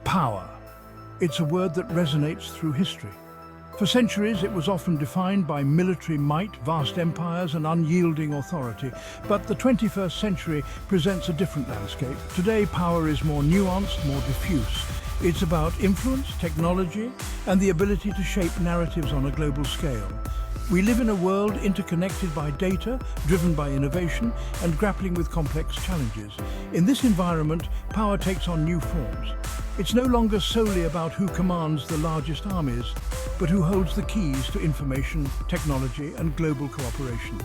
Power. It's a word that resonates through history. For centuries, it was often defined by military might, vast empires, and unyielding authority. But the 21st century presents a different landscape. Today, power is more nuanced, more diffuse. It's about influence, technology, and the ability to shape narratives on a global scale. We live in a world interconnected by data, driven by innovation, and grappling with complex challenges. In this environment, power takes on new forms. It's no longer solely about who commands the largest armies, but who holds the keys to information, technology, and global cooperation.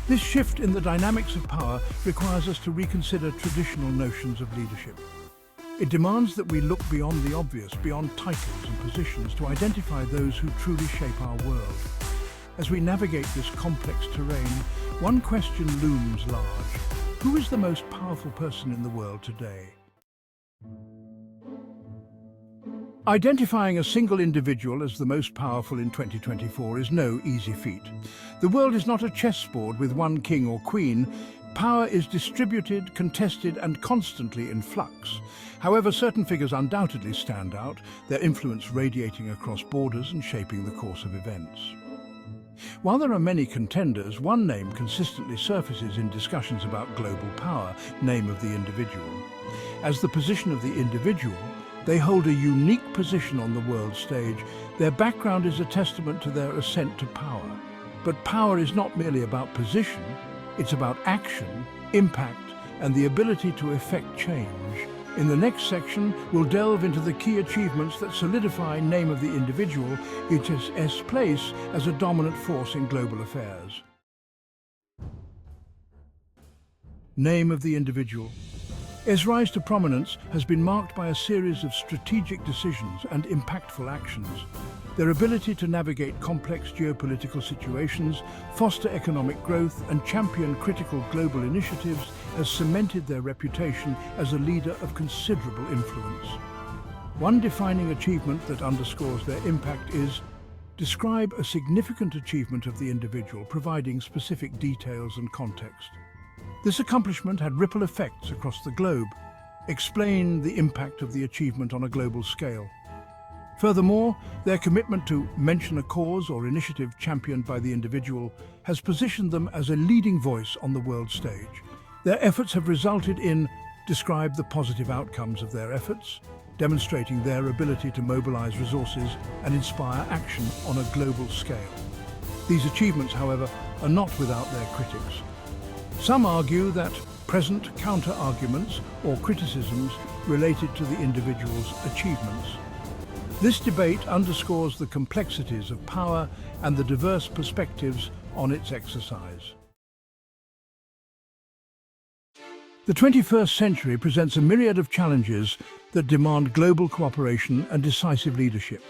This shift in the dynamics of power requires us to reconsider traditional notions of leadership. It demands that we look beyond the obvious, beyond titles and positions, to identify those who truly shape our world. As we navigate this complex terrain, one question looms large. Who is the most powerful person in the world today? Identifying a single individual as the most powerful in 2024 is no easy feat. The world is not a chessboard with one king or queen. Power is distributed, contested, and constantly in flux. However, certain figures undoubtedly stand out, their influence radiating across borders and shaping the course of events. While there are many contenders, one name consistently surfaces in discussions about global power: name of the individual. As the position of the individual, they hold a unique position on the world stage. Their background is a testament to their ascent to power. But power is not merely about position, it's about action, impact, and the ability to effect change. In the next section, we'll delve into the key achievements that solidify name of the individual, its place as a dominant force in global affairs. Name of the individual. Its rise to prominence has been marked by a series of strategic decisions and impactful actions. Their ability to navigate complex geopolitical situations, foster economic growth, and champion critical global initiatives has cemented their reputation as a leader of considerable influence. One defining achievement that underscores their impact is: describe a significant achievement of the individual, providing specific details and context. This accomplishment had ripple effects across the globe. Explain the impact of the achievement on a global scale. Furthermore, their commitment to mention a cause or initiative championed by the individual has positioned them as a leading voice on the world stage. Their efforts have resulted in: describe the positive outcomes of their efforts, demonstrating their ability to mobilize resources and inspire action on a global scale. These achievements, however, are not without their critics. Some argue that present counter-arguments or criticisms related to the individual's achievements. This debate underscores the complexities of power and the diverse perspectives on its exercise. The 21st century presents a myriad of challenges that demand global cooperation and decisive leadership.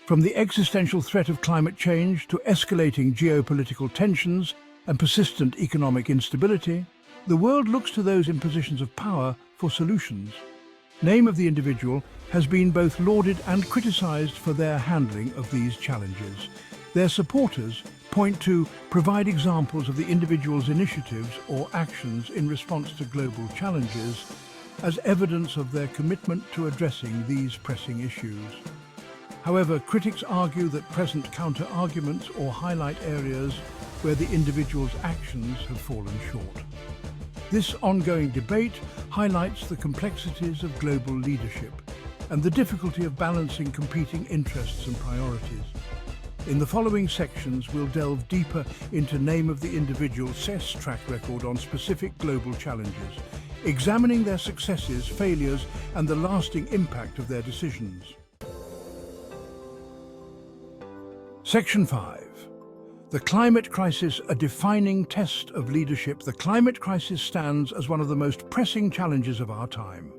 From the existential threat of climate change to escalating geopolitical tensions and persistent economic instability, the world looks to those in positions of power for solutions. Name of the individual has been both lauded and criticized for their handling of these challenges. Their supporters point to provide examples of the individual's initiatives or actions in response to global challenges as evidence of their commitment to addressing these pressing issues. However, critics argue that present counter-arguments or highlight areas where the individual's actions have fallen short. This ongoing debate highlights the complexities of global leadership and the difficulty of balancing competing interests and priorities. In the following sections, we'll delve deeper into name of the individual's track record on specific global challenges, examining their successes, failures, and the lasting impact of their decisions. Section 5. The climate crisis, a defining test of leadership. The climate crisis stands as one of the most pressing challenges of our time.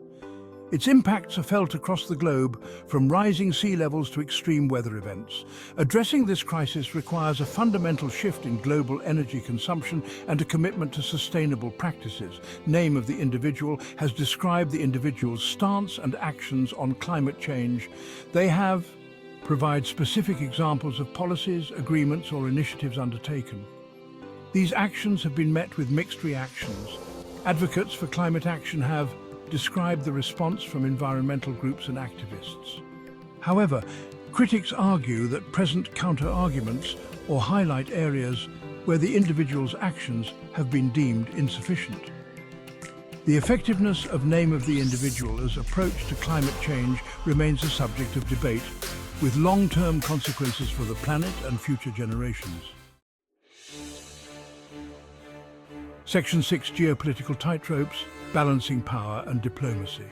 Its impacts are felt across the globe, from rising sea levels to extreme weather events. Addressing this crisis requires a fundamental shift in global energy consumption and a commitment to sustainable practices. Name of the individual has described the individual's stance and actions on climate change. They have provide specific examples of policies, agreements, or initiatives undertaken. These actions have been met with mixed reactions. Advocates for climate action have describe the response from environmental groups and activists. However, critics argue that present counter-arguments or highlight areas where the individual's actions have been deemed insufficient. The effectiveness of Name of the Individual's approach to climate change remains a subject of debate, with long-term consequences for the planet and future generations. Section 6: Geopolitical Tightropes, Balancing Power and Diplomacy.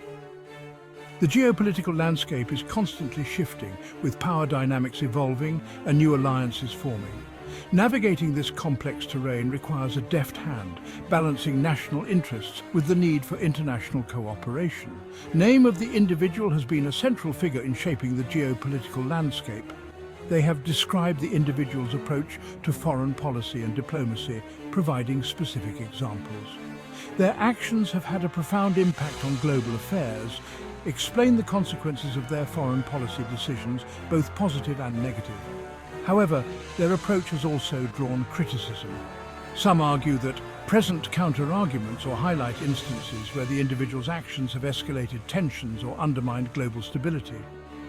The geopolitical landscape is constantly shifting, with power dynamics evolving and new alliances forming. Navigating this complex terrain requires a deft hand, balancing national interests with the need for international cooperation. Name of the Individual has been a central figure in shaping the geopolitical landscape. They have described the individual's approach to foreign policy and diplomacy, providing specific examples. Their actions have had a profound impact on global affairs, explain the consequences of their foreign policy decisions, both positive and negative. However, their approach has also drawn criticism. Some argue that present counter-arguments or highlight instances where the individual's actions have escalated tensions or undermined global stability.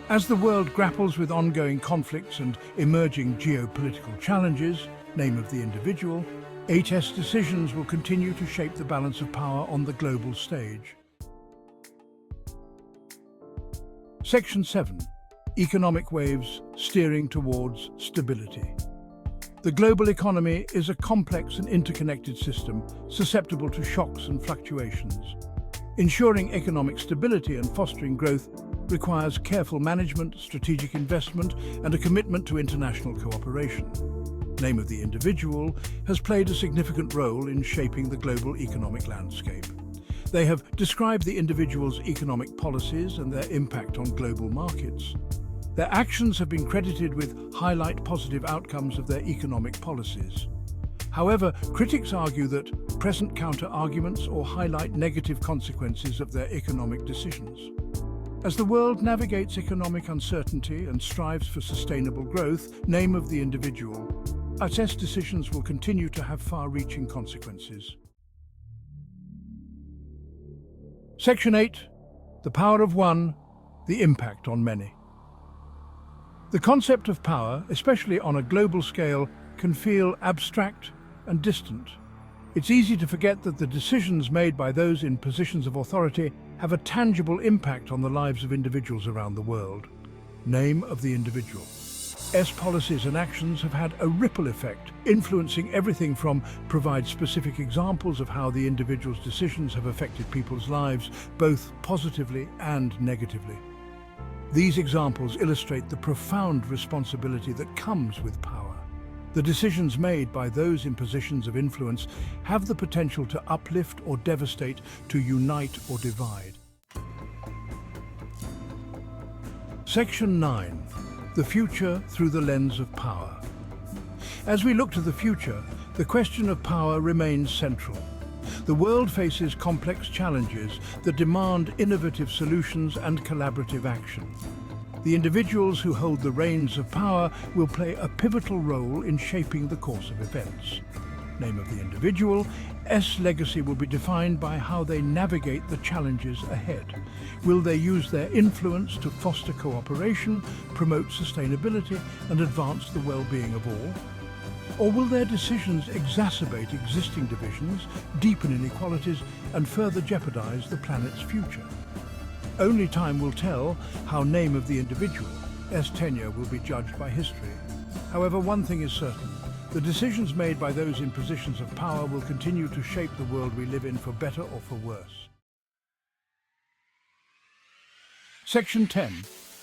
As the world grapples with ongoing conflicts and emerging geopolitical challenges, Name of the Individual, HS decisions will continue to shape the balance of power on the global stage. Section 7: Economic Waves, Steering Towards Stability. The global economy is a complex and interconnected system, susceptible to shocks and fluctuations. Ensuring economic stability and fostering growth requires careful management, strategic investment, and a commitment to international cooperation. Name of the Individual has played a significant role in shaping the global economic landscape. They have described the individual's economic policies and their impact on global markets. Their actions have been credited with highlight positive outcomes of their economic policies. However, critics argue that present counter-arguments or highlight negative consequences of their economic decisions. As the world navigates economic uncertainty and strives for sustainable growth, Name of the Individual, HS decisions will continue to have far-reaching consequences. Section 8: The Power of One, the Impact on Many. The concept of power, especially on a global scale, can feel abstract and distant. It's easy to forget that the decisions made by those in positions of authority have a tangible impact on the lives of individuals around the world. Name of the Individual. S policies and actions have had a ripple effect, influencing everything from provide specific examples of how the individual's decisions have affected people's lives, both positively and negatively. These examples illustrate the profound responsibility that comes with power. The decisions made by those in positions of influence have the potential to uplift or devastate, to unite or divide. Section 9: The Future through the Lens of Power. As we look to the future, the question of power remains central. The world faces complex challenges that demand innovative solutions and collaborative action. The individuals who hold the reins of power will play a pivotal role in shaping the course of events. Name of the Individual, S legacy will be defined by how they navigate the challenges ahead. Will they use their influence to foster cooperation, promote sustainability, and advance the well-being of all? Or will their decisions exacerbate existing divisions, deepen inequalities, and further jeopardize the planet's future? Only time will tell how Name of the Individual, S tenure will be judged by history. However, one thing is certain: the decisions made by those in positions of power will continue to shape the world we live in, for better or for worse. Section 10.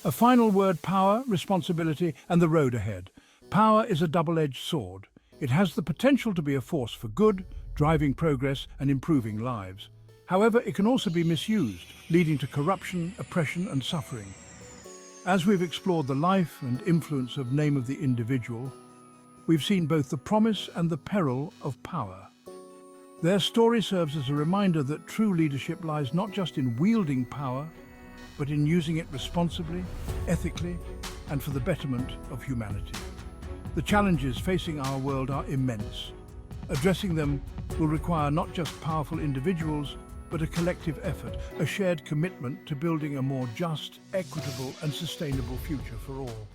A final word: power, responsibility, and the road ahead. Power is a double-edged sword. It has the potential to be a force for good, driving progress and improving lives. However, it can also be misused, leading to corruption, oppression, and suffering. As we've explored the life and influence of Name of the Individual, we've seen both the promise and the peril of power. Their story serves as a reminder that true leadership lies not just in wielding power, but in using it responsibly, ethically, and for the betterment of humanity. The challenges facing our world are immense. Addressing them will require not just powerful individuals, but a collective effort, a shared commitment to building a more just, equitable and sustainable future for all.